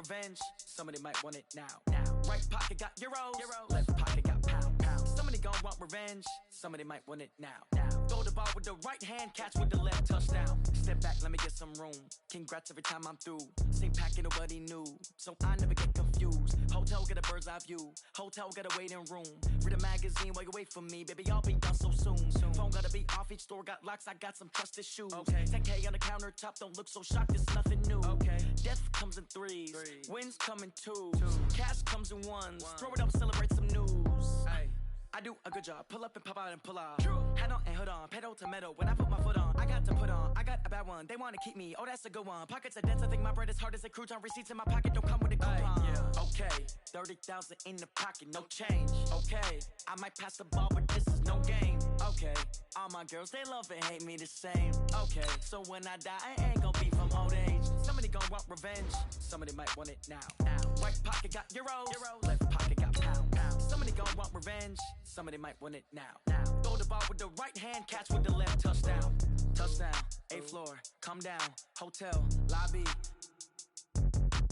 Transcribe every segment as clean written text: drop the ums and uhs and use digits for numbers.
revenge. Somebody might want it now. Right pocket got euros, left pocket got pound. Somebody gon' want revenge. Somebody might want it now. Throw the ball with the right hand, catch with the left, touchdown. Step back, let me get some room. Congrats every time I'm through. Same packet, nobody knew, so I never get confused. Hotel get a bird's eye view. Hotel got a waiting room. Read a magazine while you wait for me, baby. I'll be done so soon. Phone gotta be off, each store got locks. I got some trusted shoes. 10K on the countertop, don't look so shocked. It's nothing new. Death comes in threes, wins come in twos, cash comes in ones. Throw it up, celebrate some news. I do a good job, pull up and pop out and pull off. Head on and hood on, pedal to metal. When I put my foot on, I got to put on. I got a bad one, they wanna keep me. Oh, that's a good one. Pockets are dense, I think my bread is hard as a crouton. Receipts in my pocket don't come with a coupon. Okay, 30,000 in the pocket, no change. Okay, I might pass the ball, but this is no game. Okay, all my girls, they love and hate me the same. Okay, so when I die, I ain't gon' be from old age. Somebody gon' want revenge. Somebody might want it now. Right pocket got euros, left pocket got pound. Somebody gon' want revenge. Somebody might want it now. Throw the ball with the right hand, catch with the left, touchdown. Touchdown, 8th floor, come down, hotel, lobby.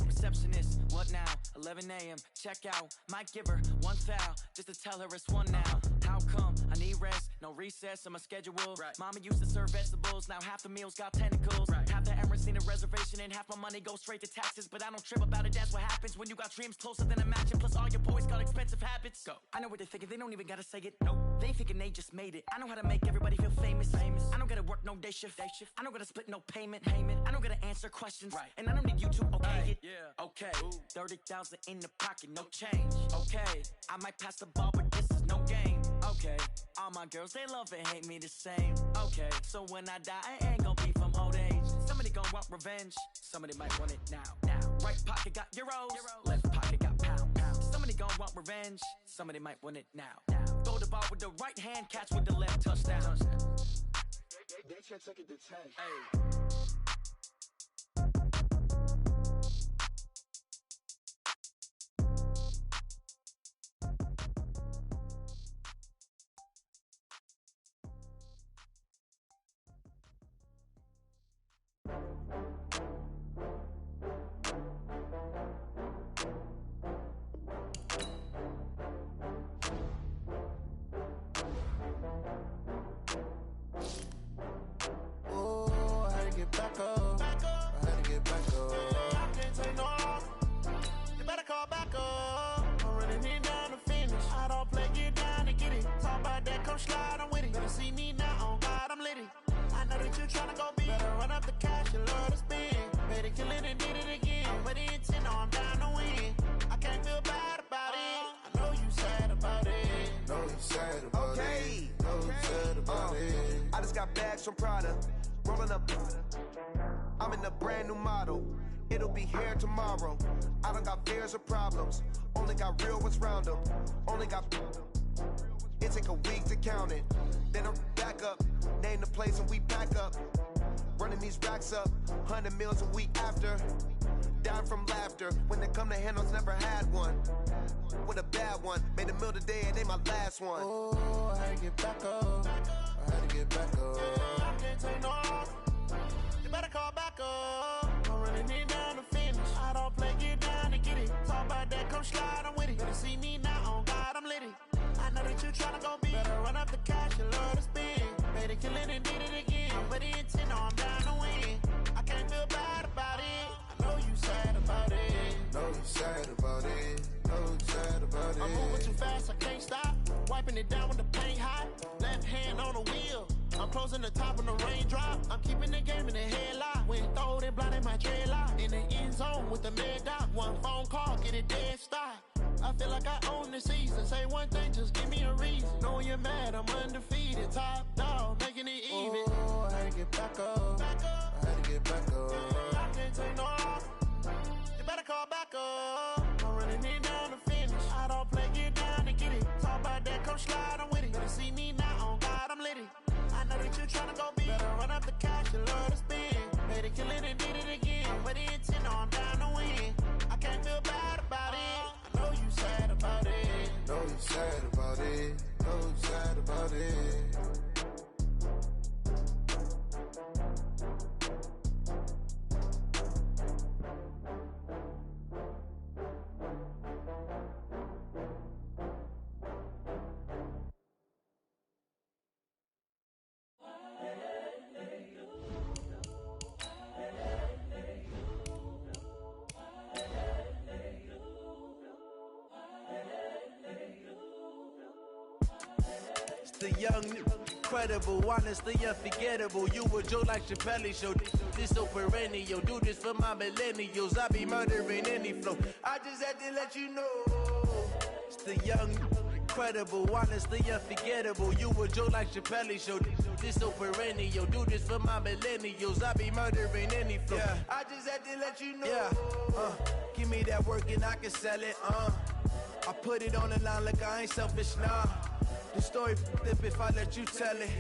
Receptionist, what now? 11 a.m., check out. Might give her one foul, just to tell her it's one now. How come? I need rest, no recess in my schedule. Mama used to serve vegetables, now half the meals got tentacles. Half the Emirates need a reservation and half my money goes straight to taxes. But I don't trip about it, that's what happens when you got dreams closer than a match. And plus all your boys got expensive habits. Go. I know what they're thinking, they don't even gotta say it. Nope. They thinking they just made it. I know how to make everybody feel famous. I don't gotta work no day shift. I don't gotta split no payment. I don't gotta answer questions. And I don't need you to okay it. Okay, 30,000 in the pocket, no change. Okay, I might pass the ball, but this is no game. Okay, all my girls, they love and hate me the same. Okay, so when I die, I ain't gon' be from old age. Somebody gon' want revenge. Somebody might want it now. Right pocket got euros, left pocket got pound. Somebody gon' want revenge. Somebody might want it now. Throw the ball with the right hand, catch with the left, touchdown. They can't take it to 10. From Prada, rolling up. I'm in a brand new model. It'll be here tomorrow. I don't got fears or problems. Only got real ones round them. Only got. It take a week to count it. Then I'm back up. Name the place and we back up. Running these racks up. 100 meals a week after. Dying from laughter. When it come to handles, never had one. With a bad one. Made a meal today and they my last one. Oh, I had to get back up. I had to get back up. I can't take no loss. You better call back up. I'm running it down to finish. I don't play, get down to get it. Talk about that, come slide, I'm with it. Better see me now, on God, I'm litty. I know that you tryna go big. Better run up the cash, you love to spend. Better kill it and did it again. I'm with the intent, no, I'm down to win. I can't feel bad about it. I know you sad about it. Know you sad about it. Know you sad about it. I'm moving too fast, I can't stop. Wiping it down with the paint hot. Left hand on the wheel. I'm closing the top on the raindrop. I'm keeping the game in the headlock. When throwed and blinded my dreadlock. In the end zone with the mad dot. One phone call, get it dead stop. I feel like I own the season. Say one thing, just give me a reason. Knowing you're mad, I'm undefeated. Top dog, making it even. Oh, I had to get back up. I had to get back up. I can't take no loss. You better call back up. I'm running it down to finish. I don't play, get down to get it. Talk about that, come slide, I'm with it. Better see me now, on God, I'm litty. I know that you tryna go big. Better run up the cash, you love to spend. Better kill it and did it again. I'm with the intent, no, I'm down to win. I can't feel bad about it. I know you sad about it. Know you sad about it. Know you sad about it. the young, incredible, honestly unforgettable. You a joke like Chappelle Show. This so perennial. Do this for my millennials. I be murdering any flow. I just had to let you know. It's the young, incredible, honestly unforgettable. You a joke like Chappelle Show. This so perennial. Do this for my millennials. I be murdering any flow. Yeah. I just had to let you know. Yeah. Give me that work and I can sell it. I put it on the line like I ain't selfish, nah. The story flip if I let you tell it.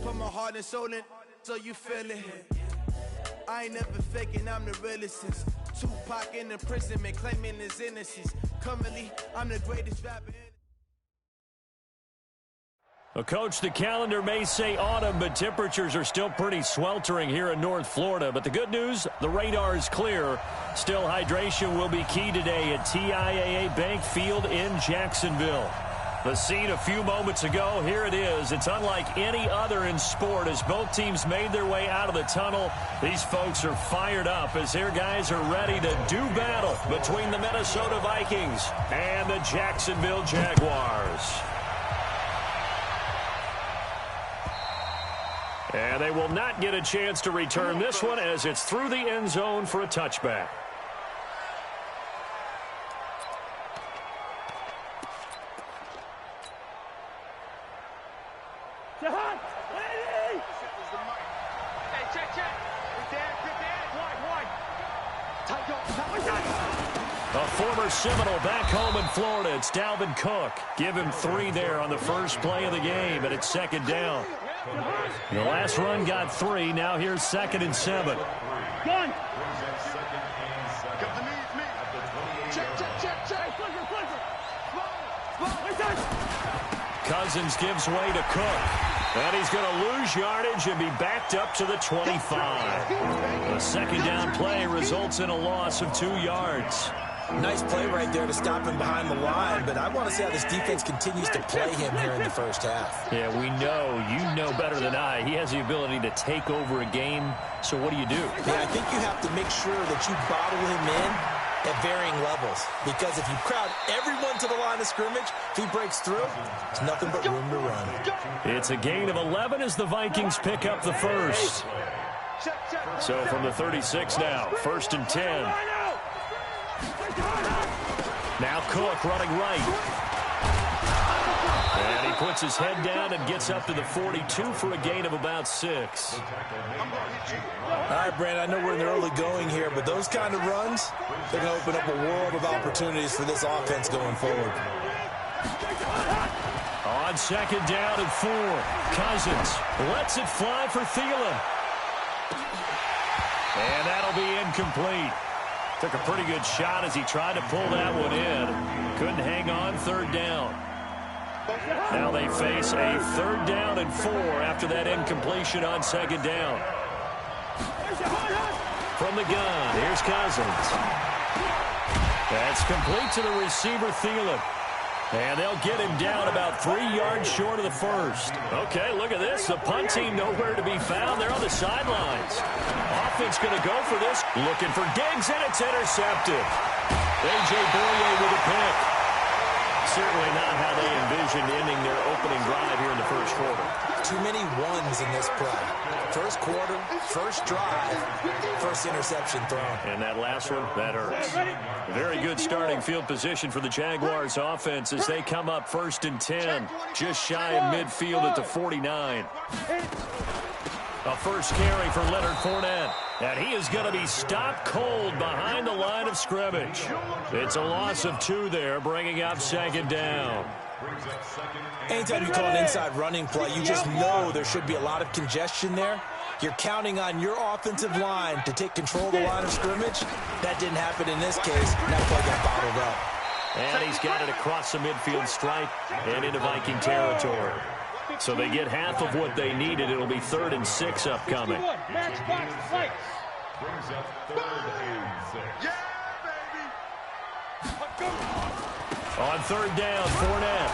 Put my heart and soul in so you feel it. I ain't never faking, I'm the realest since Tupac in imprisonment, claiming his innocence. Currently, I'm the greatest rapper. Well, Coach, the calendar may say autumn, but temperatures are still pretty sweltering here in North Florida. But the good news, the radar is clear. Still, hydration will be key today at TIAA Bank Field in Jacksonville. The scene a few moments ago, here it is. It's unlike any other in sport as both teams made their way out of the tunnel. These folks are fired up as their guys are ready to do battle between the Minnesota Vikings and the Jacksonville Jaguars. And they will not get a chance to return this one as it's through the end zone for a touchback. A former Seminole back home in Florida. It's Dalvin Cook. Give him 3 there on the first play of the game, and it's second down. The last run got 3. Now here's 2nd and 7. Gun. Cousins gives way to Cook. And he's going to lose yardage and be backed up to the 25. The second down play results in a loss of 2 yards. Nice play right there to stop him behind the line, but I want to see how this defense continues to play him here in the first half. Yeah, we know. You know better than I. He has the ability to take over a game, so what do you do? Yeah, I think you have to make sure that you bottle him in at varying levels, because if you crowd everyone to the line of scrimmage, if he breaks through, there's nothing but room to run. It's a gain of 11 as the Vikings pick up the first. So from the 36 now, 1st and 10. Now Cook running right. And he puts his head down and gets up to the 42 for a gain of about 6. All right, Brandon, I know we're in the early going here, but those kind of runs, they're going to open up a world of opportunities for this offense going forward. On 2nd down and 4, Cousins lets it fly for Thielen. And that'll be incomplete. Took a pretty good shot as he tried to pull that one in. Couldn't hang on 3rd down. Now they face a 3rd down and 4 after that incompletion on 2nd down. From the gun, here's Cousins. That's complete to the receiver, Thielen. And they'll get him down about 3 yards short of the first. Okay, look at this. The punt team nowhere to be found. They're on the sidelines. Offense going to go for this. Looking for Diggs, and it's intercepted. A.J. Boye with a pick. Certainly not how they envisioned ending their opening drive here in the first quarter. Too many ones in this play. First quarter, first drive, first interception thrown. And that last one, that hurts. Very good starting field position for the Jaguars offense as they come up 1st and 10. Just shy of midfield at the 49. A first carry for Leonard Fournette. And he is going to be stopped cold behind the line of scrimmage. It's a loss of 2 there, bringing up 2nd down. Anytime you call an inside running play, you just know there should be a lot of congestion there. You're counting on your offensive line to take control of the line of scrimmage. That didn't happen in this case. That play got bottled up. And he's got it across the midfield stripe and into Viking territory. So they get half of what they needed. It'll be 3rd and 6 upcoming. Brings up 3rd and 6. Yeah, baby. On 3rd down, Fournette.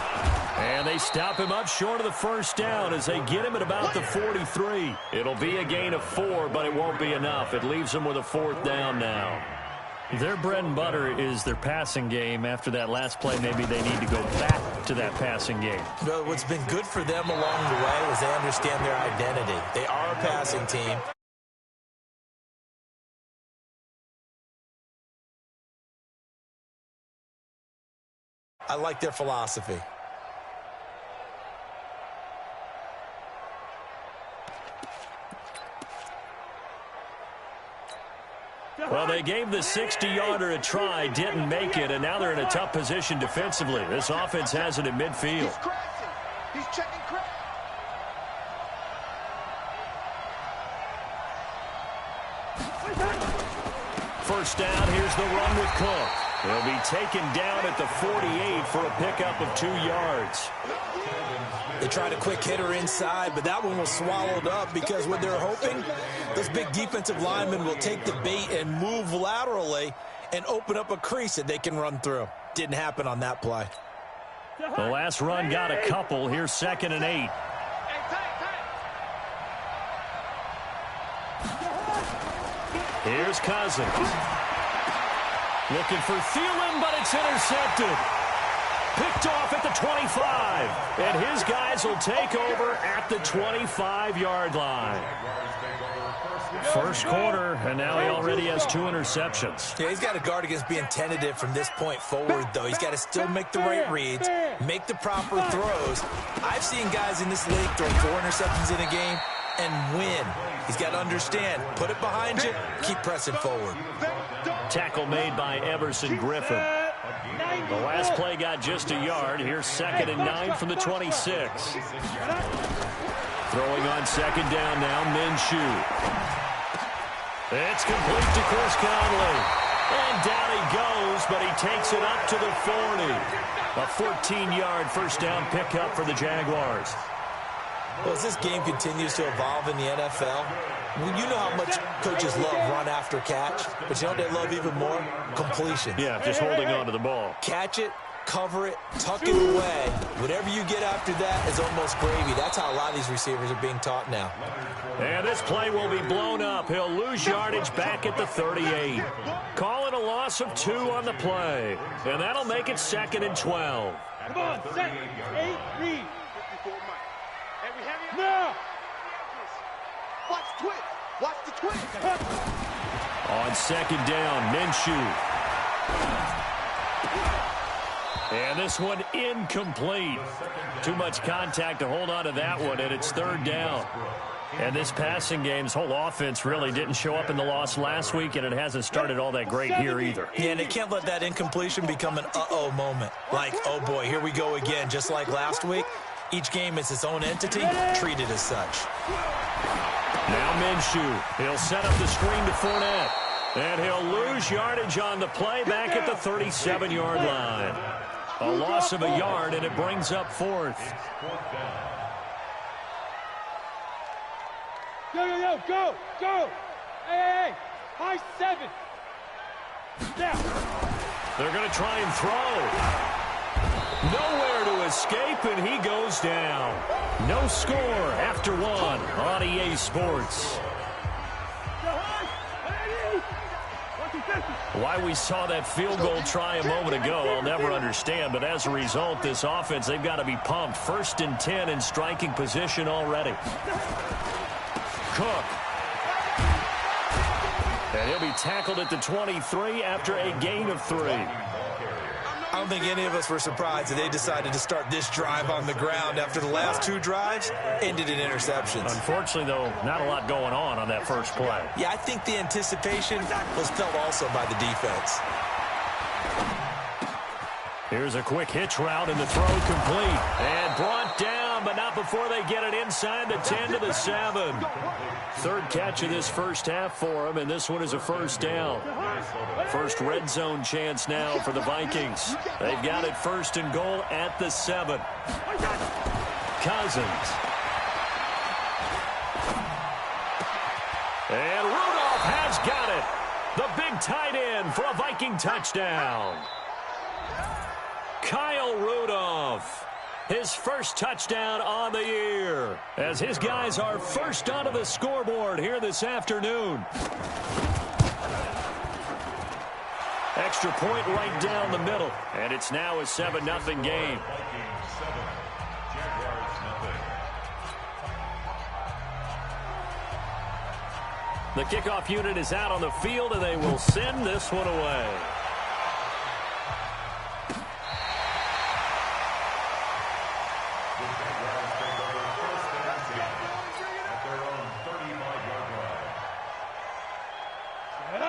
And they stop him up short of the first down as they get him at about the 43. It'll be a gain of 4, but it won't be enough. It leaves him with a 4th down now. Their bread and butter is their passing game. After that last play, maybe they need to go back to that passing game. Well, what's been good for them along the way is they understand their identity. They are a passing team. I like their philosophy. Well, they gave the 60-yarder a try, didn't make it, and now they're in a tough position defensively. This offense has it in midfield. He's checking crack. First down, here's the run with Cook. He'll be taken down at the 48 for a pickup of 2 yards. They tried a quick hitter inside, but that one was swallowed up because what they're hoping, those big defensive linemen will take the bait and move laterally and open up a crease that they can run through. Didn't happen on that play. The last run got a couple. Here's 2nd and 8. Here's Cousins. Looking for Thielen, but it's intercepted. Picked off at the 25. And his guys will take over at the 25-yard line. First quarter, and now he already has 2 interceptions. Yeah, he's got to guard against being tentative from this point forward, though. He's got to still make the right reads, make the proper throws. I've seen guys in this league throw 4 interceptions in a game and win. He's got to understand, put it behind you, keep pressing forward. Tackle made by Everson Griffin. The last play got just a yard. Here's 2nd and 9 from the 26. Throwing on 2nd down now, Minshew. It's complete to Chris Conley. And down he goes, but he takes it up to the 40. A 14-yard first down pickup for the Jaguars. Well, as this game continues to evolve in the NFL, you know how much coaches love run after catch, but you know what they love even more? Completion. Yeah, just holding on to the ball. Catch it, cover it, tuck it away. Whatever you get after that is almost gravy. That's how a lot of these receivers are being taught now. And this play will be blown up. He'll lose yardage back at the 38. Calling a loss of 2 on the play. And that'll make it 2nd and 12. Come on, set, 8, read. Now! Watch twitch. Watch the twitch. On 2nd down, Minshew. And this one incomplete. Too much contact to hold on to that one, and it's 3rd down. And this passing game's whole offense really didn't show up in the loss last week, and it hasn't started all that great here either. Yeah, and they can't let that incompletion become an uh-oh moment. Like, oh boy, here we go again, just like last week. Each game is its own entity, treated as such. Now Minshew. He'll set up the screen to Fournette. And he'll lose yardage on the play back at the 37-yard line. A loss of a yard, and it brings up 4th. Yo, go! Hey, high 7. Now. They're going to try and throw. Nowhere to escape, and he goes down. No score after 1 on EA Sports. Why we saw that field goal try a moment ago, I'll never understand. But as a result, this offense, they've got to be pumped. 1st and 10 in striking position already. Cook. And he'll be tackled at the 23 after a gain of 3. I don't think any of us were surprised that they decided to start this drive on the ground after the last 2 drives ended in interceptions. Unfortunately, though, not a lot going on that first play. Yeah, I think the anticipation was felt also by the defense. Here's a quick hitch route, and the throw complete. And brought down, but not before they get it inside the 10 to the 7. 3rd catch of this first half for him, and this one is a first down. First red zone chance now for the Vikings. They've got it 1st and goal at the 7. Cousins. And Rudolph has got it. The big tight end for a Viking touchdown. Kyle Rudolph, his first touchdown on the year, as his guys are first onto the scoreboard here this afternoon. Extra point right down the middle. And it's now a 7-0 game. The kickoff unit is out on the field, and they will send this one away.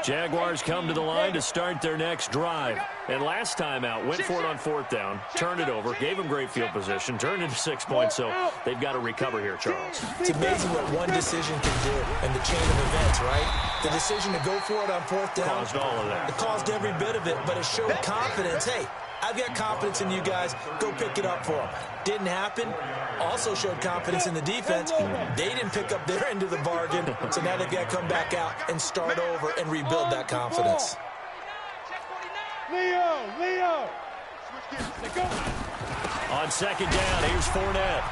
Jaguars come to the line to start their next drive. And last time out, went for it on 4th down, turned it over, gave them great field position, turned into 6 points, so they've got to recover here, Charles. It's amazing what one decision can do in the chain of events, right? The decision to go for it on 4th down. Caused all of that. It caused every bit of it, but it showed confidence. Hey, I've got confidence in you guys. Go pick it up for them. Didn't happen. Also showed confidence in the defense. They didn't pick up their end of the bargain, so now they've got to come back out and start over and rebuild that confidence. Leo! On 2nd down, here's Fournette.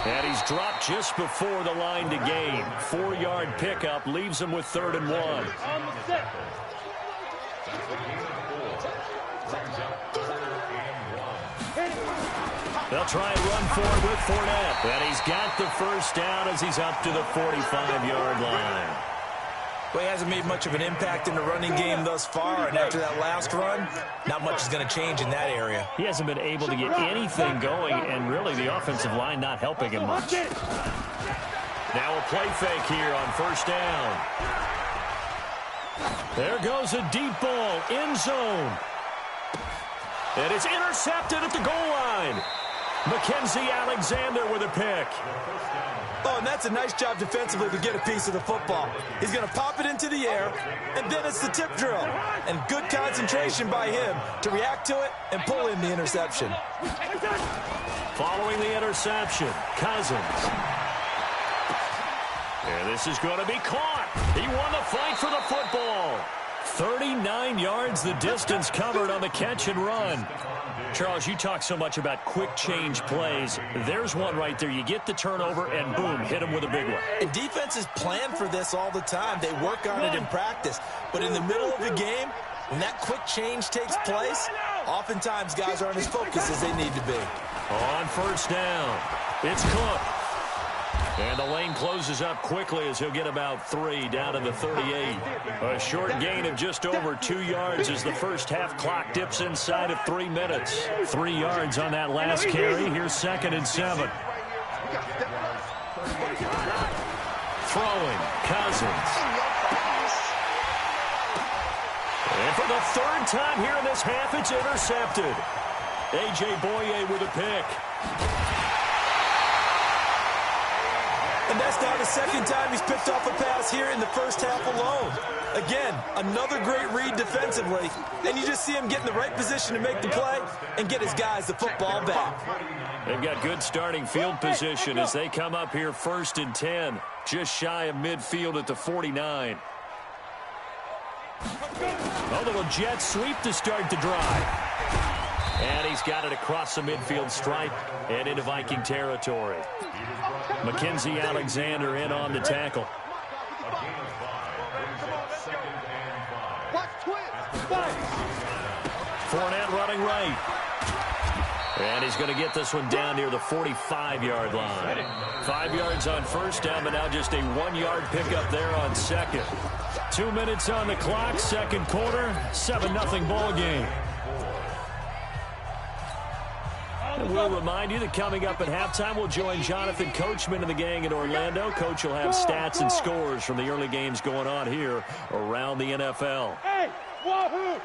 And he's dropped just before the line to gain. 4-yard pickup leaves him with 3rd and 1. They'll try and run for it with Fournette. And he's got the 1st down as he's up to the 45-yard line. Well, he hasn't made much of an impact in the running game thus far, and after that last run, not much is going to change in that area. He hasn't been able to get anything going, and really the offensive line not helping him much. Now a play fake here on 1st down. There goes a deep ball, end zone. And it's intercepted at the goal line. Mackenzie Alexander with a pick. Oh, and that's a nice job defensively to get a piece of the football. He's going to pop it into the air, and then it's the tip drill. And good concentration by him to react to it and pull in the interception. Following the interception, Cousins. And this is going to be caught. He won the fight for the football. 39 yards the distance covered on the catch and run. Charles, you talk so much about quick change plays. There's one right there. You get the turnover, and boom, hit him with a big one. And defenses plan for this all the time. They work on it in practice. But in the middle of the game, when that quick change takes place, oftentimes guys aren't as focused as they need to be. On 1st down, it's Cook. And the lane closes up quickly as he'll get about 3 down to the 38. A short gain of just over 2 yards as the first half clock dips inside of 3 minutes. 3 yards on that last carry. Here's 2nd and 7. Throwing, Cousins. And for the 3rd time here in this half, it's intercepted. A.J. Boye with a pick. And that's now the 2nd time he's picked off a pass here in the first half alone. Again, another great read defensively, and you just see him get in the right position to make the play and get his guys the football back. They've got good starting field position as they come up here 1st and 10, just shy of midfield at the 49. A little jet sweep to start the drive. And he's got it across the midfield stripe and into Viking territory. Mackenzie Alexander in on the tackle. Fournette running right. And he's going to get this one down near the 45-yard line. 5 yards on 1st down, but now just a 1-yard pickup there on 2nd. 2 minutes on the clock, 2nd quarter, 7-0 ball game. And we'll remind you that coming up at halftime, we'll join Jonathan Coachman and the gang in Orlando. Coach will have stats and scores from the early games going on here around the NFL. Hey, wahoo!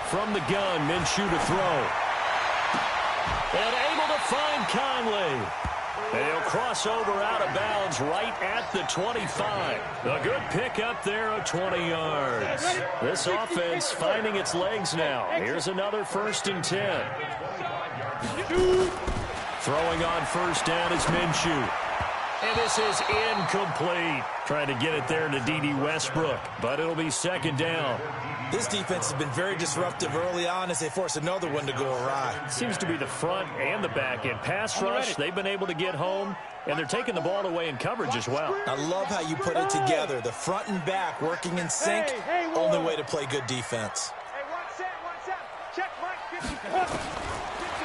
From the gun, Minshew to throw. And able to find Conley. And he'll cross over out of bounds right at the 25. A good pickup there of 20 yards. This offense finding its legs now. Here's another 1st and 10. Throwing on 1st down is Minshew. And this is incomplete. Trying to get it there to D.D. Westbrook, but it'll be 2nd down. This defense has been very disruptive early on as they force another one to go awry. Seems to be the front and the back end. Pass rush, they've been able to get home, and they're taking the ball away in coverage as well. I love how you put it together. The front and back working in sync. Only way to play good defense. Hey, one set. Check Mike 50.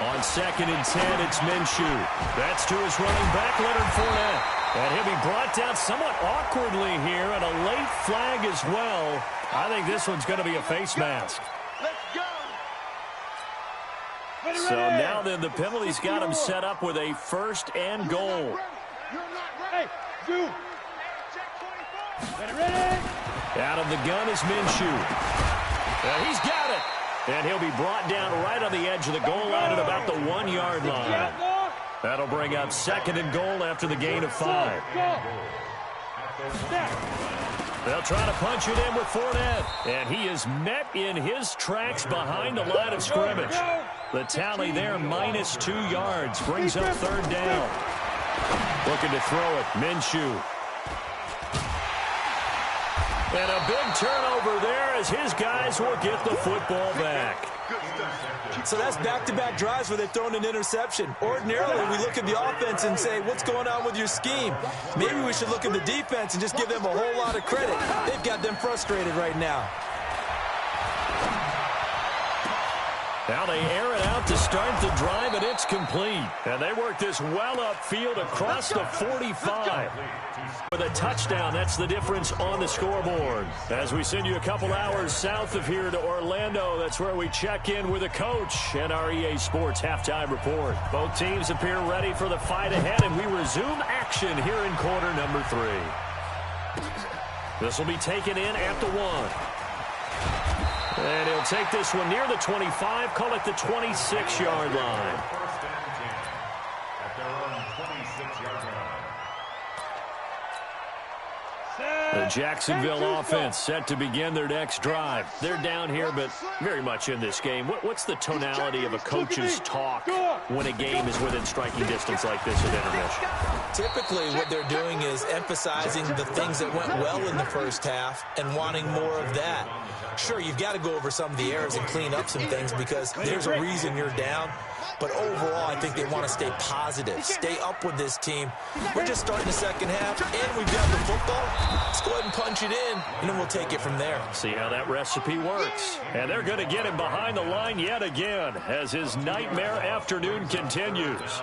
On 2nd and 10, it's Minshew. That's to his running back, Leonard Fournette. And he'll be brought down somewhat awkwardly here, and a late flag as well. I think this one's going to be a face mask. Let's go. So now then, the penalty's got him set up with a 1st and goal. Hey, do. Ready. Out of the gun is Minshew. And he's got it. And he'll be brought down right on the edge of the goal line at about the 1-yard line. That'll bring up 2nd and goal after the gain of 5. They'll try to punch it in with Fournette. And he is met in his tracks behind the line of scrimmage. The tally there, -2 yards. Brings up 3rd down. Looking to throw it, Minshew. And a big turnover there as his guys will get the football back. So that's back-to-back drives where they've thrown an interception. Ordinarily, we look at the offense and say, what's going on with your scheme? Maybe we should look at the defense and just give them a whole lot of credit. They've got them frustrated right now. Now they air it out to start the drive, and it's complete. And they work this well upfield across the 45. With a touchdown, that's the difference on the scoreboard. As we send you a couple hours south of here to Orlando, that's where we check in with a coach and our EA Sports halftime report. Both teams appear ready for the fight ahead, and we resume action here in quarter number 3. This will be taken in at the 1. And he'll take this one near the 25, call it the 26-yard line. The Jacksonville offense set to begin their next drive. They're down here, but very much in this game. What's the tonality of a coach's talk when a game is within striking distance like this at intermission? Typically, what they're doing is emphasizing the things that went well in the first half and wanting more of that. Sure, you've got to go over some of the errors and clean up some things because there's a reason you're down. But overall, I think they want to stay positive, stay up with this team. We're just starting the second half, and we've got the football. Let's go ahead and punch it in, and then we'll take it from there. See how that recipe works. And they're going to get him behind the line yet again as his nightmare afternoon continues.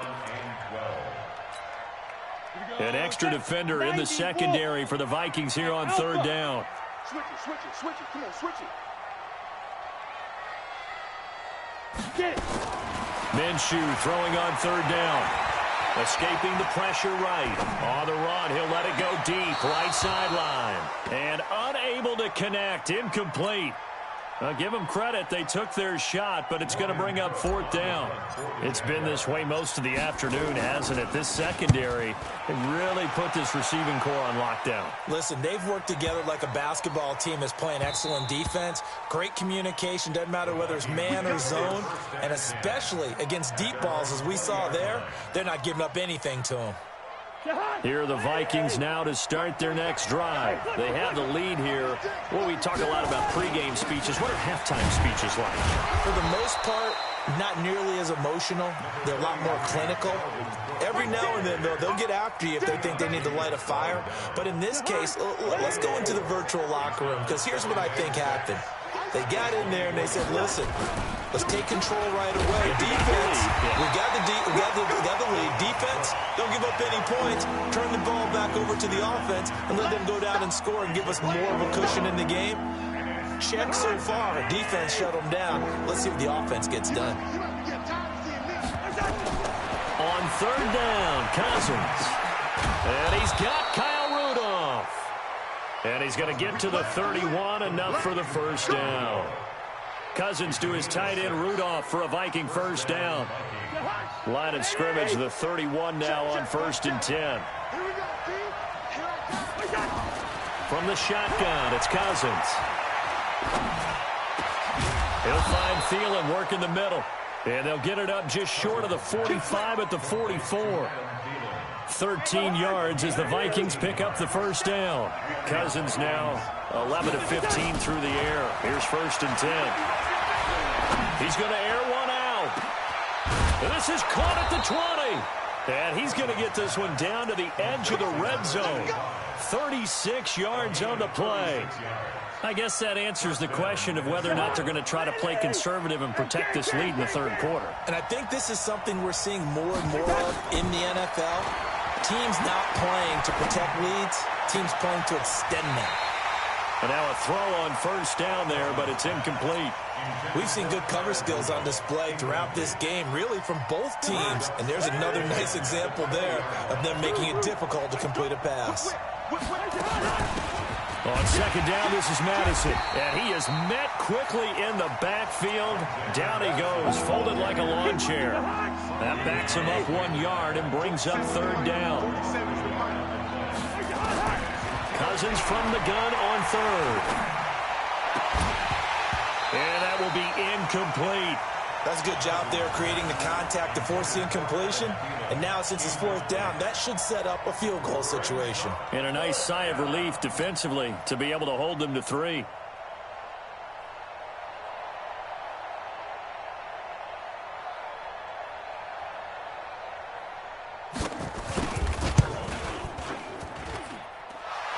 An extra defender in the secondary for the Vikings here on 3rd down. Switch it. Come on, switch it. Get it. Minshew throwing on 3rd down. Escaping the pressure right. On the run, he'll let it go deep. Right sideline. And unable to connect. Incomplete. Give them credit. They took their shot, but it's going to bring up 4th down. It's been this way most of the afternoon, hasn't it? This secondary can really put this receiving core on lockdown. Listen, they've worked together like a basketball team that's playing excellent defense. Great communication. Doesn't matter whether it's man or zone. And especially against deep balls, as we saw there, they're not giving up anything to them. Here are the Vikings now to start their next drive. They have the lead here. Well, we talk a lot about pregame speeches. What are halftime speeches like? For the most part, not nearly as emotional. They're a lot more clinical. Every now and then, they'll get after you if they think they need to light a fire. But in this case, let's go into the virtual locker room, because here's what I think happened. They got in there and they said, listen, let's take control right away. Defense, we got the lead. Defense, don't give up any points. Turn the ball back over to the offense and let them go down and score and give us more of a cushion in the game. Check so far. Defense shut them down. Let's see what the offense gets done. On 3rd down, Cousins. And he's got Kyle Rudolph. And he's going to get to the 31, enough for the 1st down. Cousins to his tight end, Rudolph, for a Viking 1st down. Line of scrimmage, the 31 now on 1st and 10. From the shotgun, it's Cousins. He'll find Thielen working the middle. And they'll get it up just short of the 45 at the 44. 13 yards as the Vikings pick up the 1st down. Cousins now 11 of 15 through the air. Here's 1st and 10. He's going to air one out. This is caught at the 20. And he's going to get this one down to the edge of the red zone. 36 yards on the play. I guess that answers the question of whether or not they're going to try to play conservative and protect this lead in the third quarter. And I think this is something we're seeing more and more of in the NFL. Teams not playing to protect leads, teams playing to extend them. And now a throw on first down there, but it's incomplete. We've seen good cover skills on display throughout this game, really from both teams. And there's another nice example there of them making it difficult to complete a pass. On second down, this is Madison. And he is met quickly in the backfield. Down he goes, folded like a lawn chair. That backs him up 1 yard and brings up third down. Cousins from the gun on third. And that will be incomplete. That's a good job there creating the contact to force the incompletion. And now since it's fourth down, that should set up a field goal situation. And a nice sigh of relief defensively to be able to hold them to 3.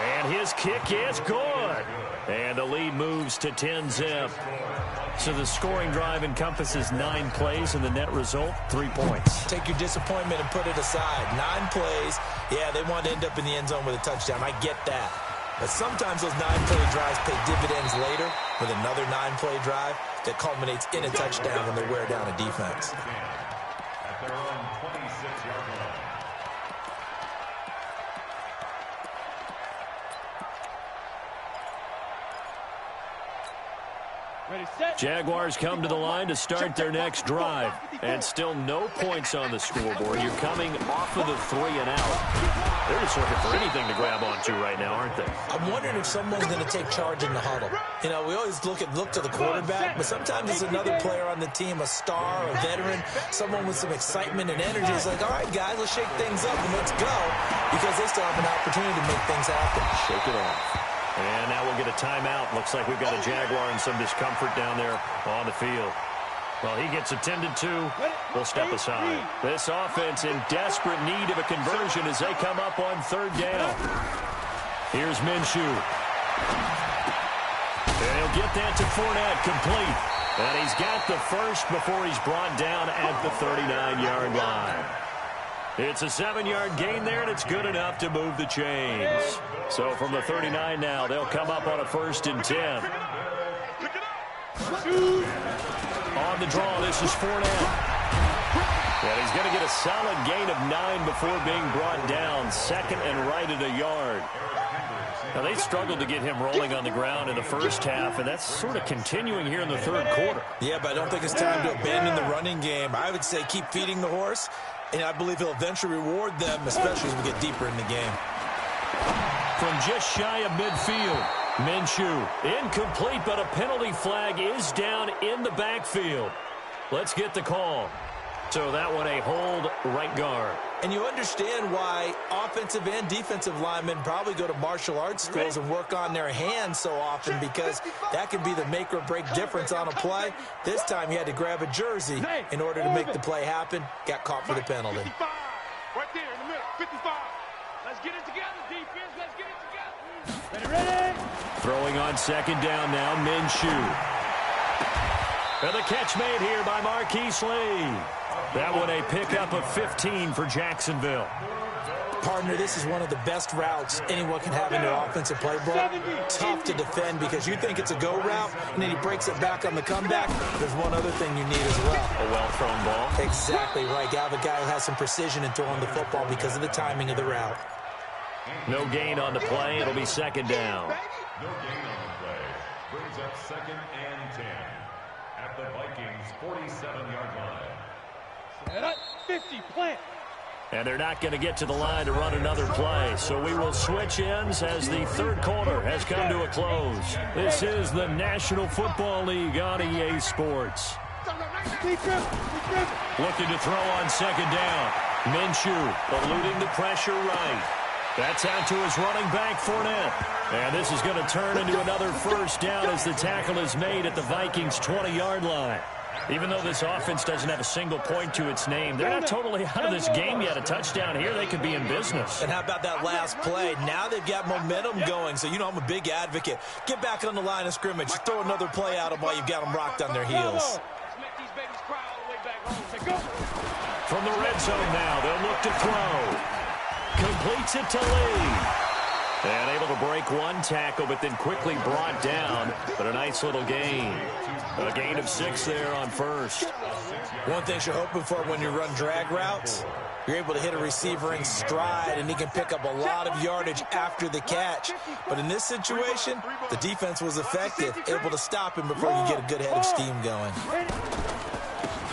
And his kick is good. And the lead moves to 10-zip. So the scoring drive encompasses 9 plays, and the net result, 3 points. Take your disappointment and put it aside. 9 plays. Yeah, they want to end up in the end zone with a touchdown. I get that. But sometimes those 9-play drives pay dividends later with another 9-play drive that culminates in a touchdown when they wear down a defense. At their own 26-yard line. Jaguars come to the line to start their next drive. And still no points on the scoreboard. You're coming off of the 3 and out. They're just looking for anything to grab onto right now, aren't they? I'm wondering if someone's going to take charge in the huddle. You know, we always look to the quarterback, but sometimes it's another player on the team, a star, a veteran, someone with some excitement and energy. It's like, all right, guys, let's shake things up and let's go, because they still have an opportunity to make things happen. Shake it off. And now we'll get a timeout. Looks like we've got a Jaguar in some discomfort down there on the field. Well, he gets attended to. We'll step aside. This offense in desperate need of a conversion as they come up on third down. Here's Minshew. And he'll get that to Fournette, complete. And he's got the first before he's brought down at the 39-yard line. It's a 7-yard gain there, and it's good enough to move the chains. So from the 39 now, they'll come up on a 1st and 10. On the draw, this is Fournette. And he's going to get a solid gain of 9 before being brought down. 2nd and right at a yard. Now, they struggled to get him rolling on the ground in the first half, and that's sort of continuing here in the third quarter. Yeah, but I don't think it's time to abandon the running game. I would say keep feeding the horse, and I believe he'll eventually reward them, especially as we get deeper in the game. From just shy of midfield, Minshew, incomplete, but a penalty flag is down in the backfield. Let's get the call. So that one a hold right guard. And you understand why offensive and defensive linemen probably go to martial arts schools and work on their hands so often, because that can be the make or break difference on a play. This time he had to grab a jersey in order to make the play happen. Got caught for the penalty. 55, right there in the middle, 55. Let's get it together, defense. Let's get it together. Ready? Throwing on second down now, Minshew. And the catch made here by Marquise Lee. That one a pickup of 15 for Jacksonville. Partner, this is one of the best routes anyone can have in their offensive playbook. Tough to defend because you think it's a go route, and then he breaks it back on the comeback. There's one other thing you need as well. A well-thrown ball. Exactly right. You have a guy who has some precision in throwing the football because of the timing of the route. No gain on the play. It'll be second down. No gain on the play. Brings up 2nd and 10 at the Vikings' 47-yard line. 50, plant. And they're not going to get to the line to run another play. So we will switch ends as the third quarter has come to a close. This is the National Football League on EA Sports. Looking to throw on second down. Minshew eluding the pressure right. That's out to his running back, Fournette. And this is going to turn into another first down as the tackle is made at the Vikings' 20-yard line. Even though this offense doesn't have a single point to its name, they're not totally out of this game yet. A touchdown here, they could be in business. And how about that last play? Now they've got momentum going, so you know I'm a big advocate. Get back on the line of scrimmage. Throw another play at them while you've got them rocked on their heels. From the red zone now, they'll look to throw. Completes it to Lee. And able to break one tackle, but then quickly brought down. But a nice little gain. A gain of 6 there on first. One thing you're hoping for when you run drag routes, you're able to hit a receiver in stride, and he can pick up a lot of yardage after the catch. But in this situation, the defense was effective, able to stop him before you get a good head of steam going.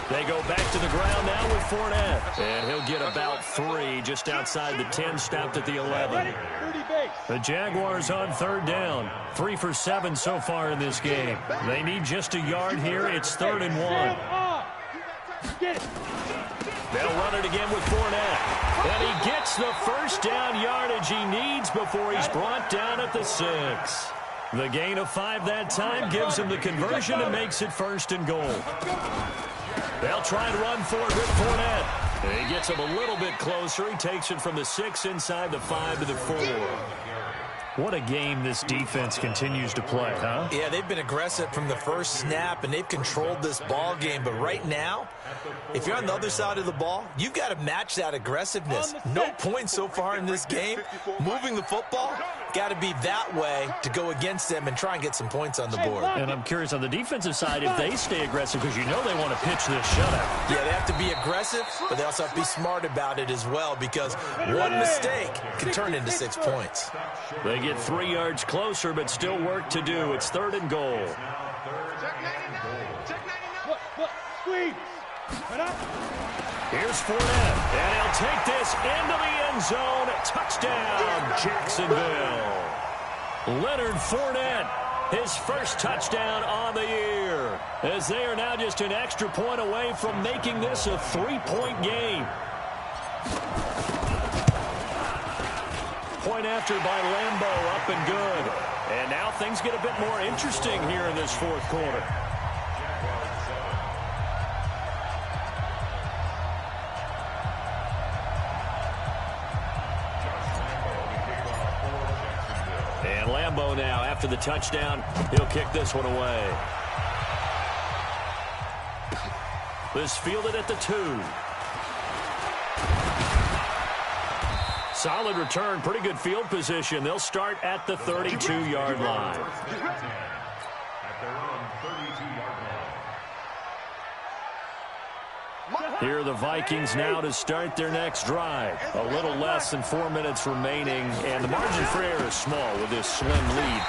They go back to the ground now with Fournette. And he'll get about 3 just outside the 10, stopped at the 11. The Jaguars on third down. 3 for 7 so far in this game. They need just a yard here. It's 3rd and 1. They'll run it again with Fournette. And he gets the first down yardage he needs before he's brought down at the 6. The gain of 5 that time gives him the conversion and makes it 1st and goal. They'll try and run for it with Fournette. He gets him a little bit closer. He takes it from the 6 inside the 5 to the 4. What a game this defense continues to play, huh? Yeah, they've been aggressive from the first snap, and they've controlled this ball game. But right now, if you're on the other side of the ball, you've got to match that aggressiveness. No points so far in this game. Moving the football, got to be that way to go against them and try and get some points on the board. And I'm curious on the defensive side if they stay aggressive, because you know they want to pitch this shutout. Yeah, they have to be aggressive, but they also have to be smart about it as well, because one mistake can turn into 6 points. They get 3 yards closer, but still work to do. It's 3rd and goal. Here's Fournette, and he'll take this into the end zone. Touchdown, Jacksonville. Leonard Fournette, his first touchdown on the year, as they are now just an extra point away from making this a 3-point game. Point after by Lambeau, up and good. And now things get a bit more interesting here in this 4th quarter. And Lambeau now, after the touchdown, he'll kick this one away. This fielded at the 2. Solid return, pretty good field position. They'll start at the 32-yard line. Here are the Vikings now to start their next drive. A little less than 4 minutes remaining, and the margin for error is small with this slim lead.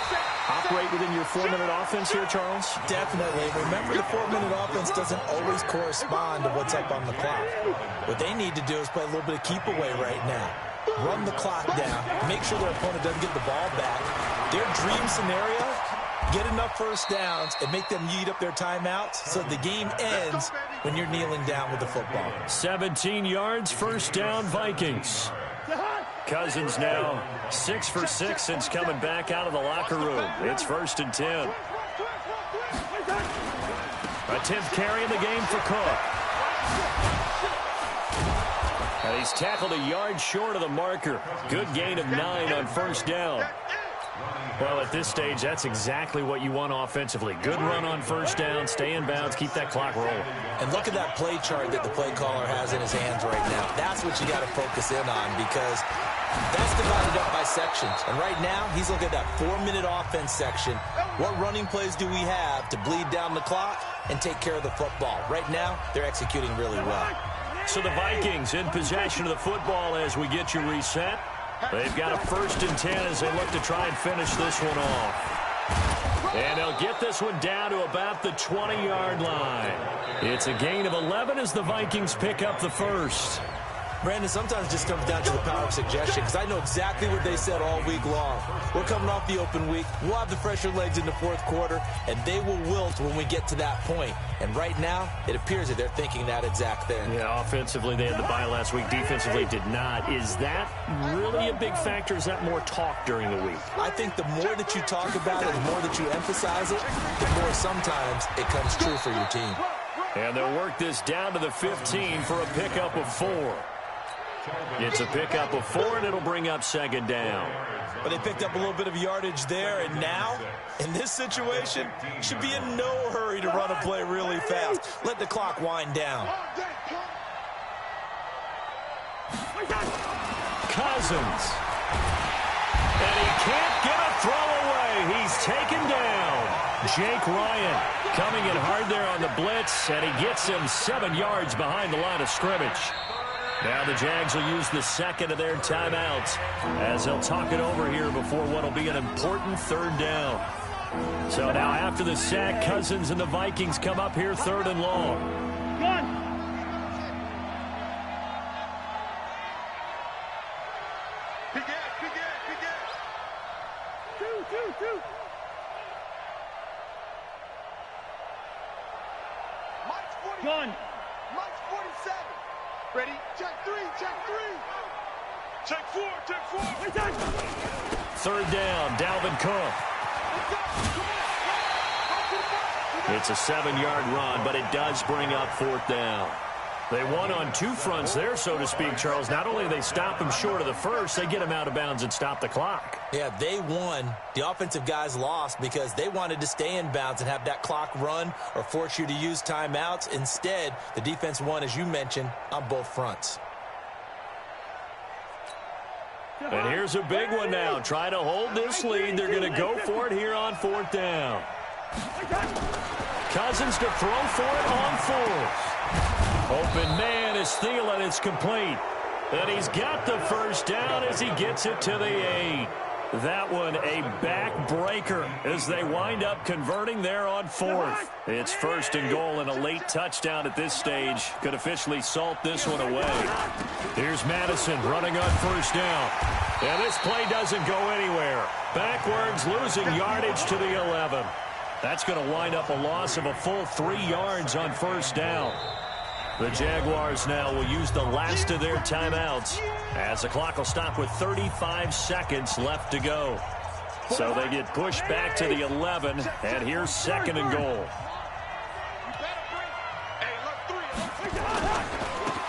Operate within your 4-minute offense here, Charles? Definitely. Remember, the 4-minute offense doesn't always correspond to what's up on the clock. What they need to do is play a little bit of keep away right now. Run the clock down, make sure their opponent doesn't get the ball back. Their dream scenario, get enough first downs and make them eat up their timeouts so the game ends when you're kneeling down with the football. 17 yards, first down, Vikings. Cousins now 6 for 6 since coming back out of the locker room. It's 1st and 10. A 10th carry in the game for Cook. And he's tackled a yard short of the marker. Good gain of 9 on first down. Well, at this stage, that's exactly what you want offensively. Good run on first down, stay in bounds, keep that clock rolling. And look at that play chart that the play caller has in his hands right now. That's what you got to focus in on, because that's divided up by sections. And right now, he's looking at that 4-minute offense section. What running plays do we have to bleed down the clock and take care of the football? Right now, they're executing really well. So the Vikings in possession of the football as we get you reset. They've got a 1st and 10 as they look to try and finish this one off. And they'll get this one down to about the 20-yard line. It's a gain of 11 as the Vikings pick up the first. Brandon, sometimes it just comes down to the power of suggestion, because I know exactly what they said all week long. We're coming off the open week. We'll have the fresher legs in the 4th quarter, and they will wilt when we get to that point. And right now, it appears that they're thinking that exact thing. Yeah, offensively, they had the bye last week. Defensively, did not. Is that really a big factor? Is that more talk during the week? I think the more that you talk about it, the more that you emphasize it, the more sometimes it comes true for your team. And they'll work this down to the 15 for a pickup of 4. It's a pickup of 4, and it'll bring up second down. But they picked up a little bit of yardage there, and now, in this situation, should be in no hurry to run a play really fast. Let the clock wind down. Cousins. And he can't get a throw away. He's taken down. Jake Ryan coming in hard there on the blitz, and he gets him 7 yards behind the line of scrimmage. Now the Jags will use the second of their timeouts as they'll talk it over here before what will be an important third down. So now after the sack, Cousins and the Vikings come up here 3rd and long. Gun. Mike's 47. Ready? Check 3, check 3. Check 4, check 4. 3rd down, Dalvin Cook. It's a 7-yard run, but it does bring up 4th down. They won on 2 fronts there, so to speak, Charles. Not only do they stop him short of the first, they get him out of bounds and stop the clock. Yeah, they won. The offensive guys lost because they wanted to stay in bounds and have that clock run or force you to use timeouts. Instead, the defense won, as you mentioned, on both fronts. And here's a big one now. Trying to hold this lead. They're going to go for it here on 4th down. Cousins to throw for it on 4th. Open man is Thielen. It's complete. And he's got the first down as he gets it to the 8. That one a backbreaker as they wind up converting there on 4th. It's 1st and goal, and a late touchdown at this stage could officially salt this one away. Here's Madison running on 1st down. And this play doesn't go anywhere. Backwards, losing yardage to the 11. That's going to wind up a loss of a full 3 yards on 1st down. The Jaguars now will use the last of their timeouts as the clock will stop with 35 seconds left to go. So they get pushed back to the 11, and here's 2nd and goal.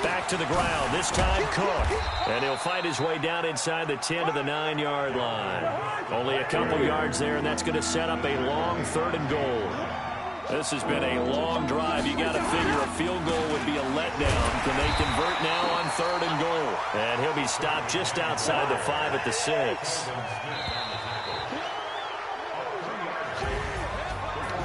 Back to the ground, this time Cook. And he'll find his way down inside the 10 to the 9-yard line. Only a couple yards there, and that's going to set up a long 3rd and goal. This has been a long drive. You got to figure a field goal would be a letdown. Can they convert now on 3rd and goal? And he'll be stopped just outside the 5 at the 6.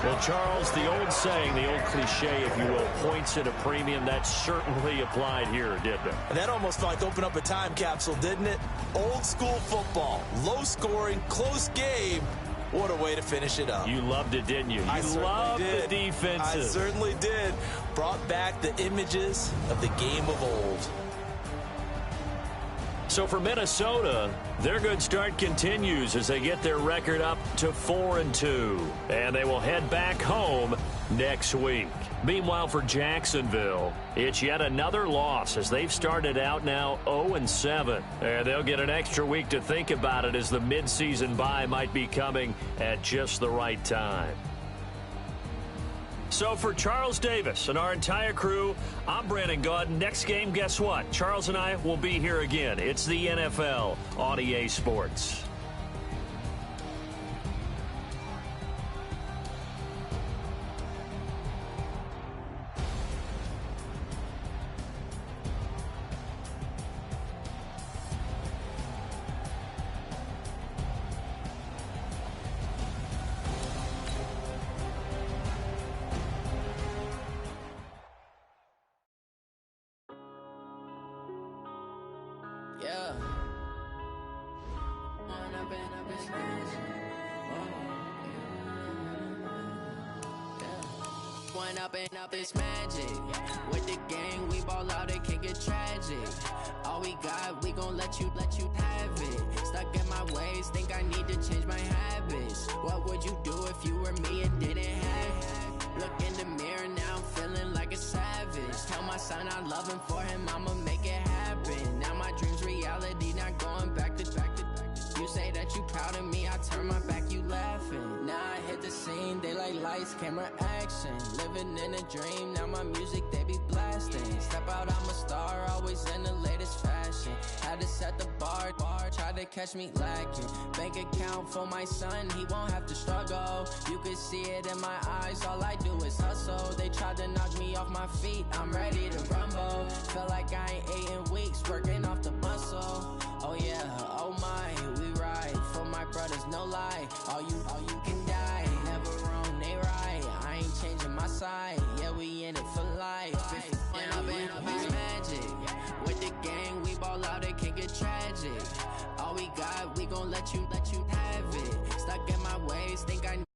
Well, Charles, the old saying, the old cliche, if you will, points at a premium, that certainly applied here, didn't it? And that almost felt like open up a time capsule, didn't it? Old school football, low scoring, close game. What a way to finish it up. You loved it, didn't you? You loved the defenses. I certainly did. Brought back the images of the game of old. So for Minnesota, their good start continues as they get their record up to 4-2. And they will head back home next week. Meanwhile, for Jacksonville, it's yet another loss as they've started out now 0-7. And they'll get an extra week to think about it as the midseason bye might be coming at just the right time. So for Charles Davis and our entire crew, I'm Brandon Gaudin. Next game, guess what? Charles and I will be here again. It's the NFL on EA Sports. Yeah. One up and up, it's magic. With the gang, we ball out, it can get tragic. All we got, we gon' let you have it. Stuck in my ways, think I need to change my habits. What would you do if you were me and didn't have it? Look in the mirror, now I'm feeling like a savage. Tell my son I love him, for him I'ma make it happen. Now my dream's reality, not going back to. You say that you proud of me, I turn my back, you laughing. Now I hit at the scene, they like lights, camera, action. Living in a dream, now my music, they be blasting. Step out, I'm a star, always in the latest fashion. Had to set the bar, try to catch me lacking. Bank account for my son, he won't have to struggle. You can see it in my eyes, all I do is hustle. They tried to knock me off my feet, I'm ready to rumble. Feel like I ain't ate in weeks, working off the muscle. Oh yeah, oh my, we ride for my brothers, no lie. All you can die, never wrong, they right. I ain't changing my side, yeah, we in it for life. And I've been magic. With the gang, we ball out, it can get tragic. All we got, we gon' let you have it. Stuck in my ways, think I